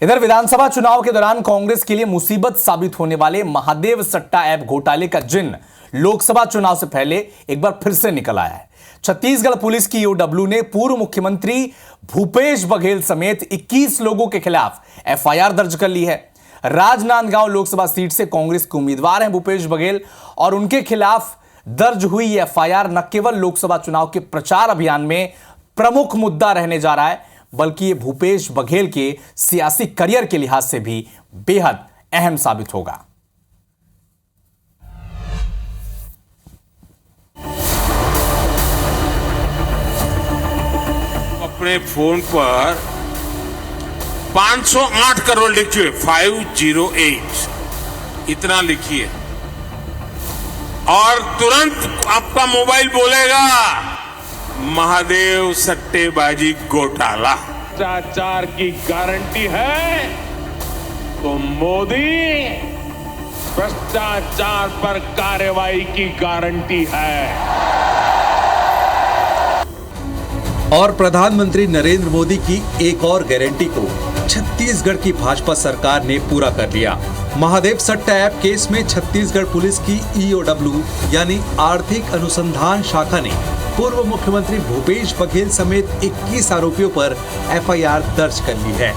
इधर विधानसभा चुनाव के दौरान कांग्रेस के लिए मुसीबत साबित होने वाले महादेव सट्टा ऐप घोटाले का जिन्न लोकसभा चुनाव से पहले एक बार फिर से निकल आया है। छत्तीसगढ़ पुलिस की ईओडब्ल्यू ने पूर्व मुख्यमंत्री भूपेश बघेल समेत 21 लोगों के खिलाफ एफआईआर दर्ज कर ली है। राजनांदगांव लोकसभा सीट से कांग्रेस के उम्मीदवार हैं भूपेश बघेल और उनके खिलाफ दर्ज हुई एफआईआर न केवल लोकसभा चुनाव के प्रचार अभियान में प्रमुख मुद्दा रहने जा रहा है, बल्कि ये भूपेश बघेल के सियासी करियर के लिहाज से भी बेहद अहम साबित होगा। अपने फोन पर 508 करोड़ लिखिए, 508 इतना लिखिए और तुरंत आपका मोबाइल बोलेगा महादेव सट्टेबाजी घोटाला। भ्रष्टाचार की गारंटी है तो मोदी भ्रष्टाचार पर कार्रवाई की गारंटी है। और प्रधानमंत्री नरेंद्र मोदी की एक और गारंटी को छत्तीसगढ़ की भाजपा सरकार ने पूरा कर लिया। महादेव सट्टा ऐप केस में छत्तीसगढ़ पुलिस की ईओडब्ल्यू यानी आर्थिक अनुसंधान शाखा ने पूर्व मुख्यमंत्री भूपेश बघेल समेत 21 आरोपियों पर एफआईआर दर्ज कर ली है।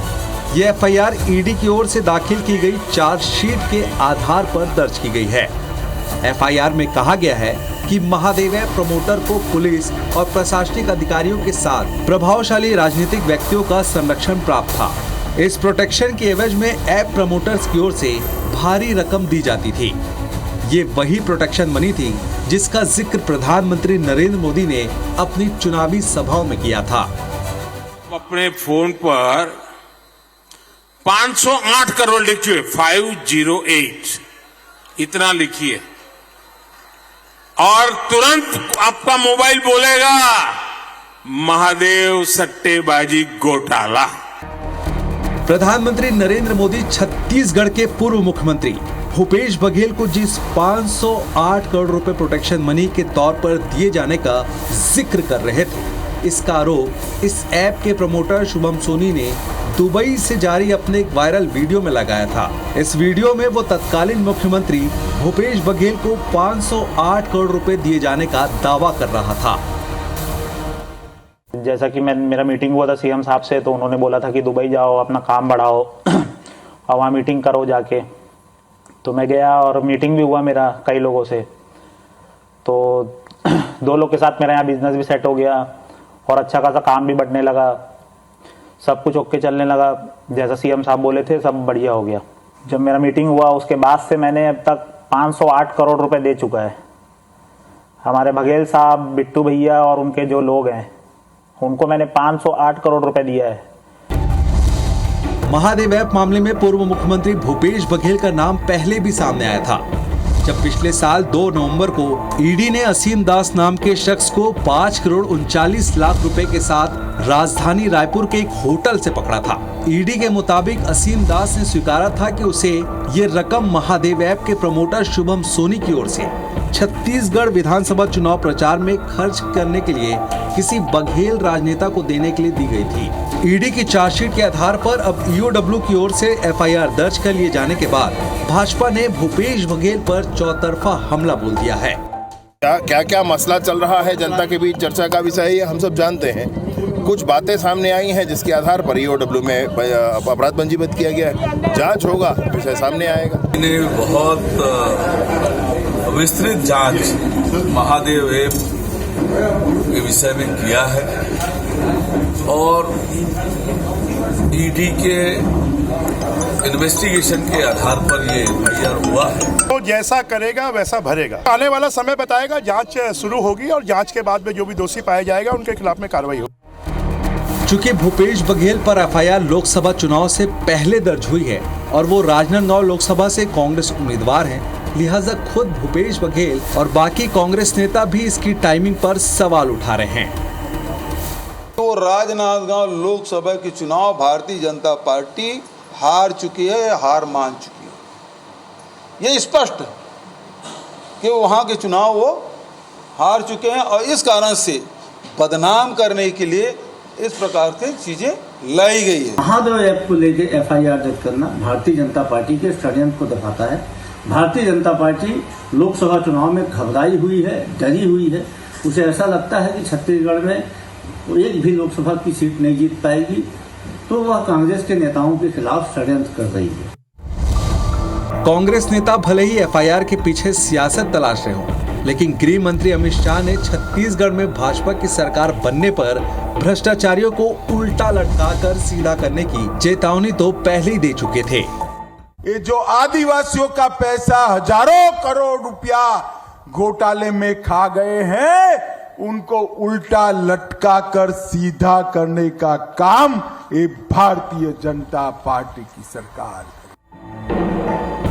ये एफआईआर ईडी की ओर से दाखिल की गई चार्जशीट के आधार पर दर्ज की गई है। एफआईआर में कहा गया है कि महादेव ऐप प्रमोटर को पुलिस और प्रशासनिक अधिकारियों के साथ प्रभावशाली राजनीतिक व्यक्तियों का संरक्षण प्राप्त था। इस प्रोटेक्शन के एवज में ऐप प्रमोटर्स की ओर से भारी रकम दी जाती थी। ये वही प्रोटेक्शन मनी थी जिसका जिक्र प्रधानमंत्री नरेंद्र मोदी ने अपनी चुनावी सभाओं में किया था। अपने फोन पर 508 करोड़ लिखिए, 508 इतना लिखिए और तुरंत आपका मोबाइल बोलेगा महादेव सट्टेबाजी घोटाला। प्रधानमंत्री नरेंद्र मोदी छत्तीसगढ़ के पूर्व मुख्यमंत्री भूपेश बघेल को जिस 508 करोड़ रुपए प्रोटेक्शन मनी के तौर पर दिए जाने का जिक्र कर रहे थे, इसका आरोप इस ऐप के प्रमोटर शुभम सोनी ने दुबई से जारी अपने एक वायरल वीडियो में लगाया था। इस वीडियो में वो तत्कालीन मुख्यमंत्री भूपेश बघेल को 508 करोड़ रुपए दिए जाने का दावा कर रहा था। जैसा कि मेरा मीटिंग हुआ था सीएम साहब से, तो उन्होंने बोला था कि दुबई जाओ, अपना काम बढ़ाओ और वहाँ मीटिंग करो जाके। तो मैं गया और मीटिंग भी हुआ मेरा कई लोगों से। तो 2 लोग के साथ मेरा यहाँ बिजनेस भी सेट हो गया और अच्छा खासा काम भी बढ़ने लगा, सब कुछ ओके चलने लगा। जैसा सीएम साहब बोले थे सब बढ़िया हो गया। जब मेरा मीटिंग हुआ उसके बाद से मैंने अब तक 508 करोड़ रुपए दे चुका है। हमारे बघेल साहब, बिट्टू भैया और उनके जो लोग हैं उनको मैंने 508 करोड़ रुपए दिया है। महादेव ऐप मामले में पूर्व मुख्यमंत्री भूपेश बघेल का नाम पहले भी सामने आया था, जब पिछले साल 2 नवंबर को ईडी ने असीम दास नाम के शख्स को 5 करोड़ 39 लाख रुपए के साथ राजधानी रायपुर के एक होटल से पकड़ा था। ईडी के मुताबिक असीम दास ने स्वीकारा था कि उसे ये रकम महादेव ऐप के प्रमोटर शुभम सोनी की ओर से छत्तीसगढ़ विधानसभा चुनाव प्रचार में खर्च करने के लिए किसी बघेल राजनेता को देने के लिए दी गई थी। ईडी की चार्जशीट के आधार पर अब ईओडब्ल्यू की ओर से एफआईआर दर्ज कर लिए जाने के बाद भाजपा ने भूपेश बघेल पर चौतरफा हमला बोल दिया है। क्या मसला चल रहा है, जनता के बीच चर्चा का विषय है, हम सब जानते हैं। कुछ बातें सामने आई हैं जिसके आधार पर ईओडब्ल्यू में अपराध पंजीबद्ध किया गया है। जांच होगा, विषय सामने आएगा। बहुत विस्तृत जांच महादेव ऐप के विषय में किया है और ईडी के इन्वेस्टिगेशन के आधार पर ये एफआईआर हुआ है। तो जैसा करेगा वैसा भरेगा। आने वाला समय बताएगा, जांच शुरू होगी और जांच के बाद में जो भी दोषी पाया जाएगा उनके खिलाफ में कार्रवाई होगी। चूंकि भूपेश बघेल पर एफआईआर लोकसभा चुनाव से पहले दर्ज हुई है और वो राजनांदगांव लोकसभा से कांग्रेस उम्मीदवार हैं, लिहाजा खुद भूपेश बघेल और बाकी कांग्रेस नेता भी इसकी टाइमिंग पर सवाल उठा रहे हैं। तो राजनांदगांव लोकसभा के चुनाव भारतीय जनता पार्टी हार चुकी है, हार मान चुकी है। ये स्पष्ट है कि वहाँ के चुनाव वो हार चुके हैं और इस कारण से बदनाम करने के लिए इस प्रकार की चीज़ें लाई गई है। महादेव ऐप को लेकर एफआईआर दर्ज करना भारतीय जनता पार्टी के षड्यंत्र को दिखाता है। भारतीय जनता पार्टी लोकसभा चुनाव में घबराई हुई है, डरी हुई है। उसे ऐसा लगता है कि छत्तीसगढ़ में एक भी लोकसभा की सीट नहीं जीत पाएगी, तो वह कांग्रेस के नेताओं के खिलाफ षड्यंत्र कर रही है। कांग्रेस नेता भले ही एफआईआर के पीछे सियासत तलाश रहे हों, लेकिन गृह मंत्री अमित शाह ने छत्तीसगढ़ में भाजपा की सरकार बनने पर भ्रष्टाचारियों को उल्टा लटकाकर सीधा करने की चेतावनी तो पहले ही दे चुके थे। ये जो आदिवासियों का पैसा हजारों करोड़ रुपया घोटाले में खा गए हैं, उनको उल्टा लटका कर सीधा करने का काम ये भारतीय जनता पार्टी की सरकार।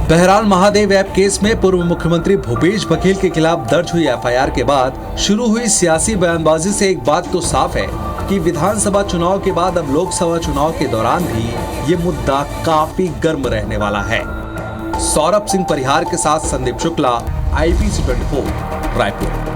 बहरहाल महादेव ऐप केस में पूर्व मुख्यमंत्री भूपेश बघेल के खिलाफ दर्ज हुई एफआईआर के बाद शुरू हुई सियासी बयानबाजी से एक बात तो साफ है कि विधानसभा चुनाव के बाद अब लोकसभा चुनाव के दौरान भी ये मुद्दा काफी गर्म रहने वाला है। सौरभ सिंह परिहार के साथ संदीप शुक्ला, IBC 24, रायपुर।